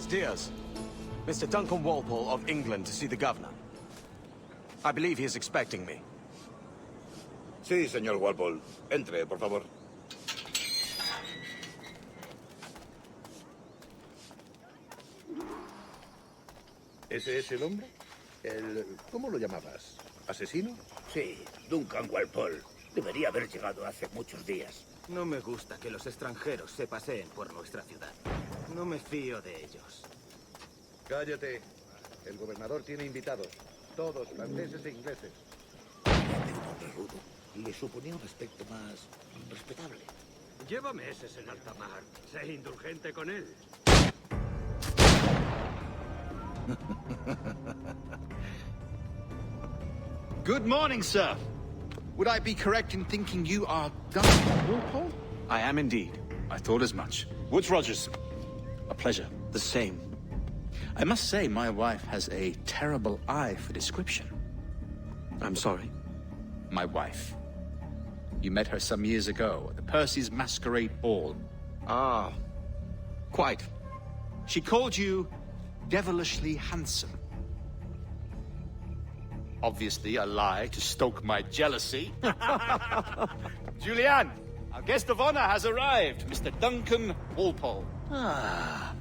Buenos dias. Mr. Duncan Walpole of England to see the governor. I believe he is expecting me. Sí, señor Walpole. Entre, por favor. ¿Ese es el hombre? ¿Cómo lo llamabas? ¿Asesino? Sí, Duncan Walpole. Debería haber llegado hace muchos días. No me gusta que los extranjeros se paseen por nuestra ciudad. No me fío de ellos. Cállate. El gobernador tiene invitados. Todos franceses e ingleses. De un hombre rudo. Le suponía un aspecto más respetable. Lleva meses en alta mar. Sé indulgente con él. Good morning, sir. Would I be correct in thinking you are Duncan Walpole? I am indeed. I thought as much. Woods Rogers. A pleasure. The same. I must say, my wife has a terrible eye for description. I'm sorry. My wife. You met her some years ago at the Percy's Masquerade Ball. Ah, quite. She called you devilishly handsome. Obviously a lie to stoke my jealousy. Julien, our guest of honor has arrived, Mr. Duncan Walpole. Ah.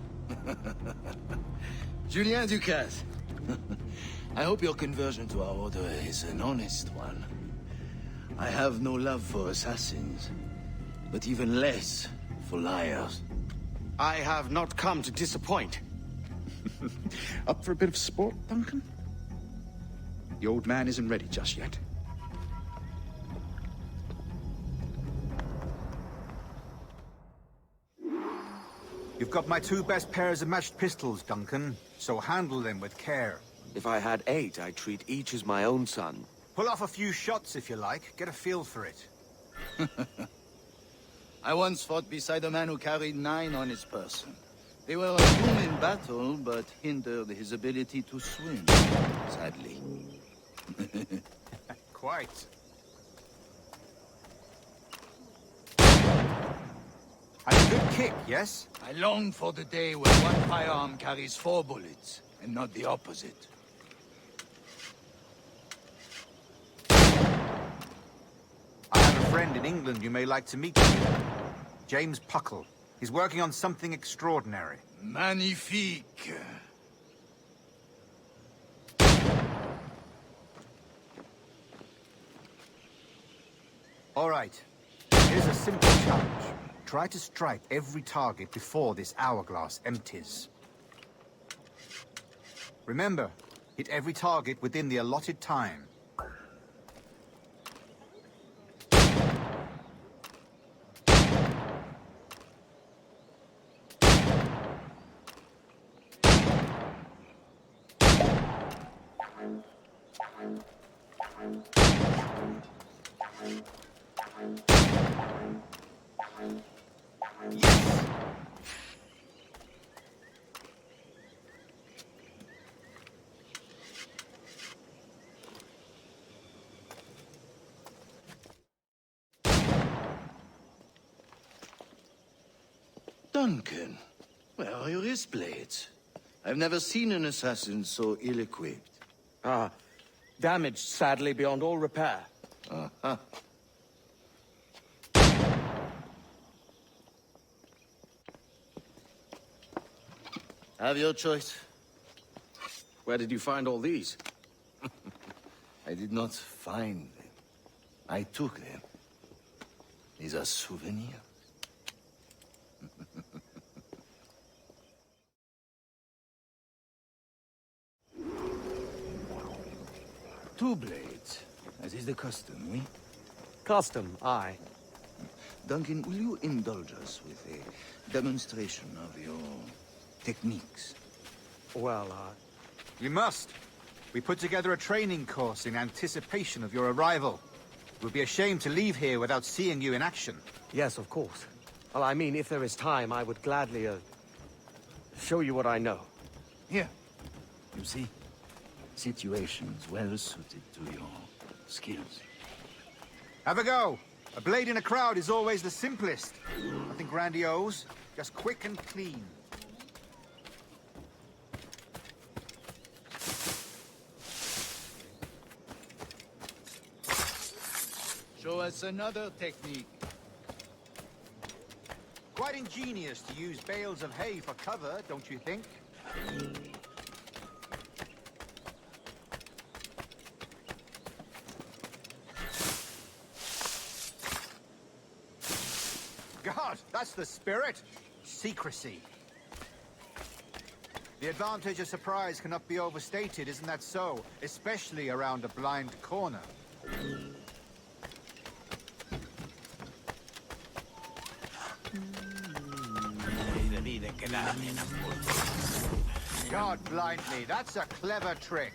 Julien Ducasse. I hope your conversion to our order is an honest one. I have no love for assassins, but even less for liars. I have not come to disappoint. Up for a bit of sport, Duncan? The old man isn't ready just yet. You've got my 2 best pairs of matched pistols, Duncan, so handle them with care. If I had 8, I'd treat each as my own son. Pull off a few shots if you like, get a feel for it. I once fought beside a man who carried 9 on his person. They were a tool in battle, but hindered his ability to swim, sadly. Quite. Had a good kick, yes? I long for the day when one firearm carries 4 bullets, and not the opposite. I have a friend in England you may like to meet. James Puckle. He's working on something extraordinary. Magnifique. All right. Here's a simple challenge. Try to strike every target before this hourglass empties. Remember, hit every target within the allotted time. Duncan, where are your wrist blades? I've never seen an assassin so ill-equipped. Ah, damaged sadly beyond all repair. Uh-huh. Have your choice. Where did you find all these? I did not find them. I took them. These are souvenirs. 2 blades, as is the custom, oui? Custom, aye. Duncan, will you indulge us with a demonstration of your techniques? Well, You must. We put together a training course in anticipation of your arrival. It would be a shame to leave here without seeing you in action. yes, of course. Well, I mean, if there is time, I would gladly, show you what I know. Here. You see? Situations well suited to your skills. Have a go. A blade in a crowd is always the simplest. Nothing grandiose, just quick and clean. Show us another technique. Quite ingenious to use bales of hay for cover, don't you think? God, that's the spirit! Secrecy. The advantage of surprise cannot be overstated, isn't that so? Especially around a blind corner. God blind me, that's a clever trick.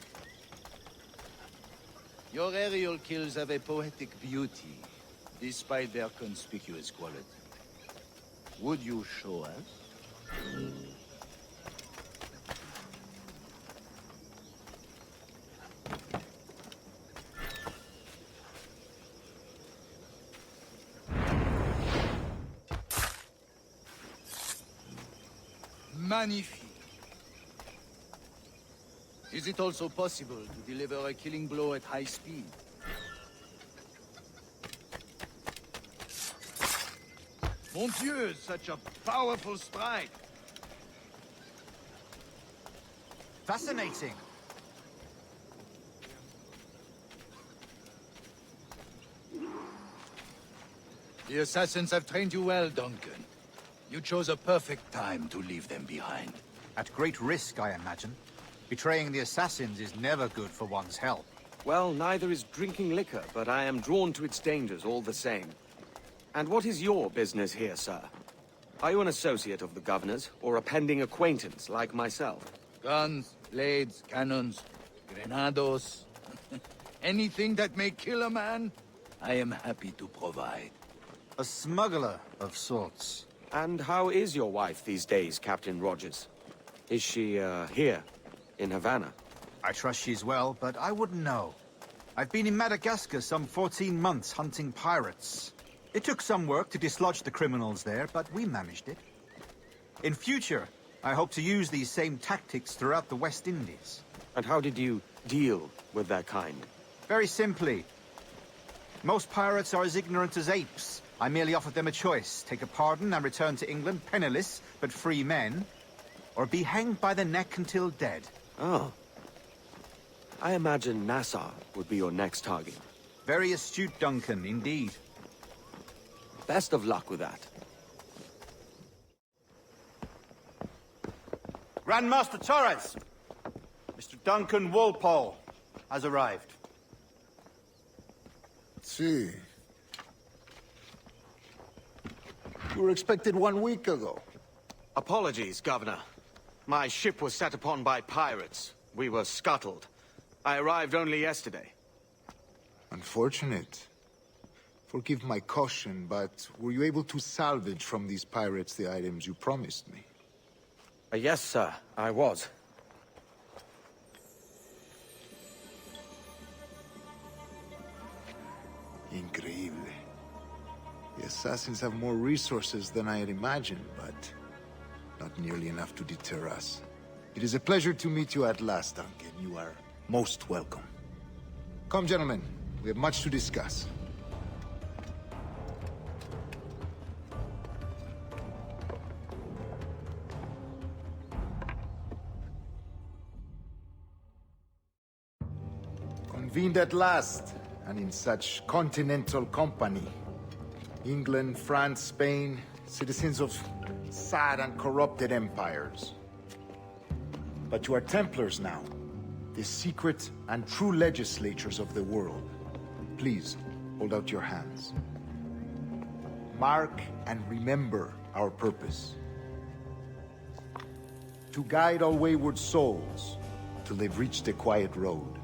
Your aerial kills have a poetic beauty, despite their conspicuous quality. Would you show us? Magnifique. Is it also possible to deliver a killing blow at high speed? Mon Dieu, such a powerful strike! Fascinating. The assassins have trained you well, Duncan. You chose a perfect time to leave them behind. At great risk, I imagine. Betraying the assassins is never good for one's health. Well, neither is drinking liquor, but I am drawn to its dangers all the same. And what is your business here, sir? Are you an associate of the governor's, or a pending acquaintance like myself? Guns, blades, cannons, grenados. Anything that may kill a man, I am happy to provide. A smuggler of sorts. And how is your wife these days, Captain Rogers? Is she, here, in Havana? I trust she's well, but I wouldn't know. I've been in Madagascar some 14 months hunting pirates. It took some work to dislodge the criminals there, but we managed it. In future, I hope to use these same tactics throughout the West Indies. And how did you deal with that kind? Very simply. Most pirates are as ignorant as apes. I merely offered them a choice. Take a pardon and return to England penniless, but free men. Or be hanged by the neck until dead. Oh. I imagine Nassau would be your next target. Very astute, Duncan, indeed. Best of luck with that. Grandmaster Torres! Mr. Duncan Walpole has arrived. See. You were expected 1 week ago. Apologies, Governor. My ship was set upon by pirates. We were scuttled. I arrived only yesterday. Unfortunate. Forgive my caution, but were you able to salvage from these pirates the items you promised me? Yes, sir, I was. Increíble. The assassins have more resources than I had imagined, but not nearly enough to deter us. It is a pleasure to meet you at last, Duncan. You are most welcome. Come, gentlemen. We have much to discuss. Convened at last, and in such continental company. England, France, Spain, citizens of sad and corrupted empires. But you are Templars now, the secret and true legislatures of the world. Please, hold out your hands. Mark and remember our purpose. To guide all wayward souls till they've reached the quiet road.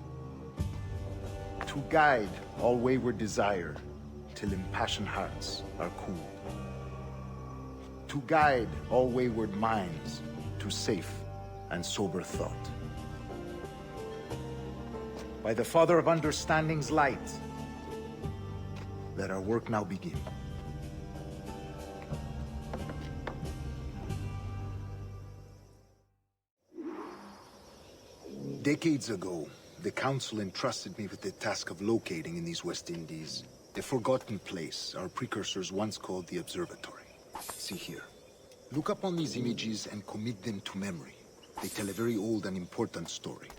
To guide all wayward desire till impassioned hearts are cooled. To guide all wayward minds to safe and sober thought. By the Father of Understanding's light, let our work now begin. Decades ago, the Council entrusted me with the task of locating in these West Indies A forgotten place our precursors once called the Observatory. See here. Look up on these images and commit them to memory. They tell a very old and important story.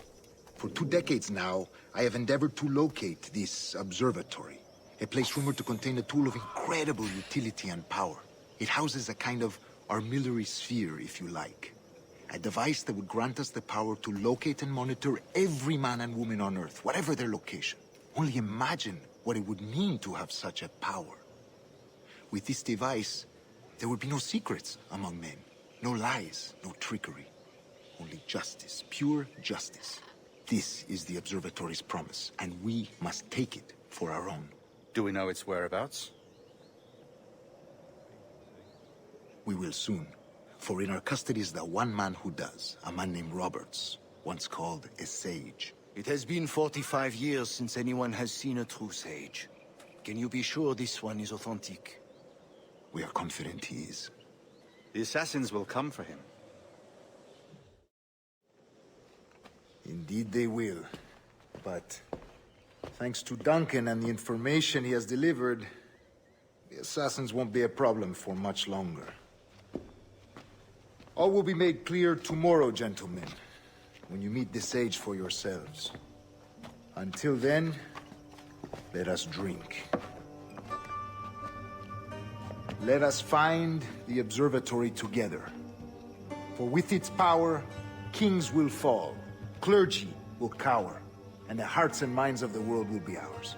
For 2 decades now, I have endeavored to locate this observatory. A place rumored to contain a tool of incredible utility and power. It houses a kind of armillary sphere, if you like. A device that would grant us the power to locate and monitor every man and woman on Earth, whatever their location. Only imagine what it would mean to have such a power. With this device, there would be no secrets among men. No lies, no trickery. Only justice, pure justice. This is the Observatory's promise, and we must take it for our own. Do we know its whereabouts? We will soon. For in our custody is the one man who does, a man named Roberts, once called a sage. It has been 45 years since anyone has seen a true sage. Can you be sure this one is authentic? We are confident he is. The assassins will come for him. Indeed they will. But thanks to Duncan and the information he has delivered, the assassins won't be a problem for much longer. All will be made clear tomorrow, gentlemen, when you meet the sage for yourselves. Until then, let us drink. Let us find the observatory together. For with its power, kings will fall, clergy will cower, and the hearts and minds of the world will be ours.